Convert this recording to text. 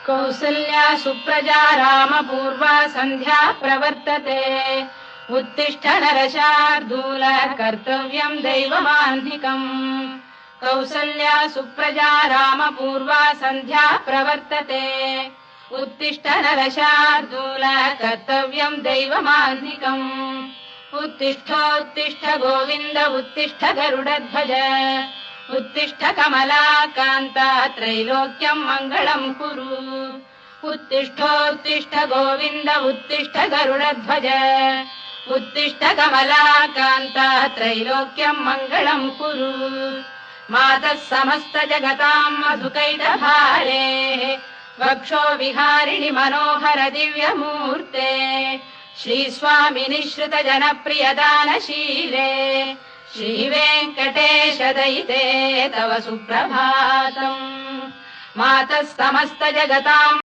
कौसल्या सुप्रजा रामपूर्वा सन्ध्या प्रवर्तते उत्तिष्ठ नरशार्दूल कर्तव्यम् दैवमान्धिकम् कौसल्या सुप्रजा रामपूर्वा सन्ध्या प्रवर्तते उत्तिष्ठ नरशार्दूल कर्तव्यम् दैवमान्धिकम् उत्तिष्ठोत्तिष्ठ गोविन्द उत्तिष्ठ गरुडध्वज उत्तिष्ठ कमलाकान्ता त्रैलोक्यम् मङ्गलम् कुरु उत्तिष्ठोत्तिष्ठ गोविन्द उत्तिष्ठ गरुडध्वज उत्तिष्ठ कमलाकान्ता त्रैलोक्यम् मङ्गलम् कुरु मातः समस्त जगताम् मधुकैटभारे वक्षो विहारिणि मनोहर दिव्यमूर्ते श्रीस्वामिनि श्रुत जनप्रियदानशीले श्रीवेङ्कटेश दयिते तव सुप्रभातम् मातः समस्त जगताम्